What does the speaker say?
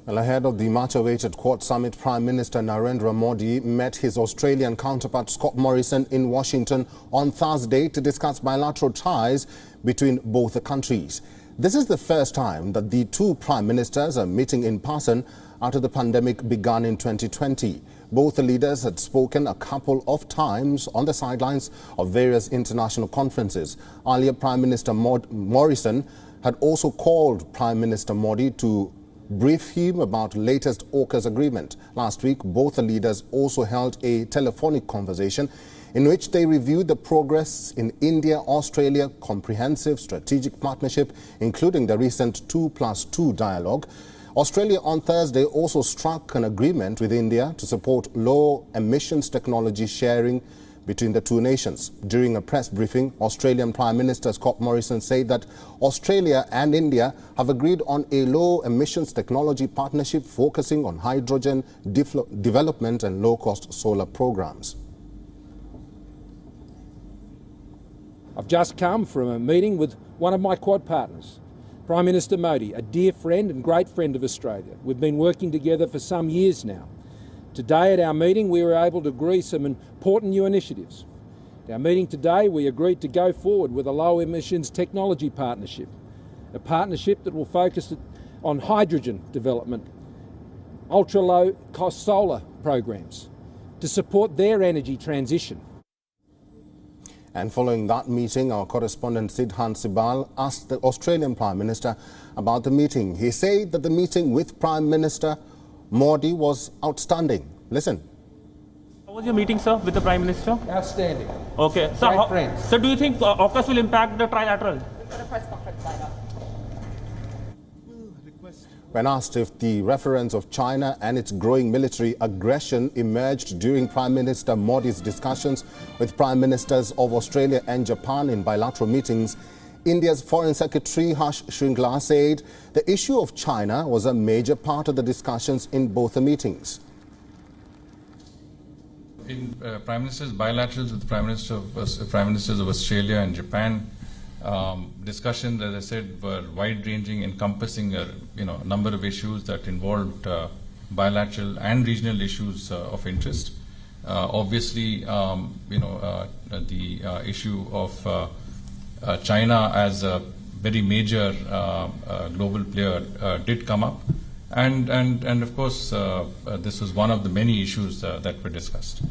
Well, ahead of the much-awaited Quad Summit, Prime Minister Narendra Modi met his Australian counterpart Scott Morrison in Washington on Thursday to discuss bilateral ties between both the countries. This is the first time that the two prime ministers are meeting in person after the pandemic began in 2020. Both the leaders had spoken a couple of times on the sidelines of various international conferences. Earlier, Prime Minister Morrison had also called Prime Minister Modi to brief him about latest AUKUS agreement. Last week, both the leaders also held a telephonic conversation in which they reviewed the progress in India-Australia comprehensive strategic partnership, including the recent 2+2 dialogue. Australia on Thursday also struck an agreement with India to support low emissions technology sharing between the two nations. During a press briefing, Australian Prime Minister Scott Morrison said that Australia and India have agreed on a low emissions technology partnership focusing on hydrogen development and low-cost solar programs. I've just come from a meeting with one of my Quad partners, Prime Minister Modi, a dear friend and great friend of Australia. We've been working together for some years now. Today at our meeting we were able to agree some important new initiatives. At our meeting today we agreed to go forward with a low emissions technology partnership, a partnership that will focus on hydrogen development, ultra low cost solar programs to support their energy transition. And following that meeting, our correspondent Sidhan Sibal asked the Australian Prime Minister about the meeting. He said that the meeting with Prime Minister Modi was outstanding. Listen. How was your meeting, sir, with the Prime Minister? Outstanding. Okay. So do you think AUKUS will impact the trilateral? We've got a press conference lined up. When asked if the reference of China and its growing military aggression emerged during Prime Minister Modi's discussions with Prime Ministers of Australia and Japan in bilateral meetings, India's Foreign Secretary Harsh Shringla said the issue of China was a major part of the discussions in both the meetings. In Prime Minister's bilaterals with Prime Ministers of Australia and Japan, discussions, as I said, were wide-ranging, encompassing a number of issues that involved bilateral and regional issues of interest. Obviously, the issue of China as a very major global player did come up, and of course this was one of the many issues that were discussed.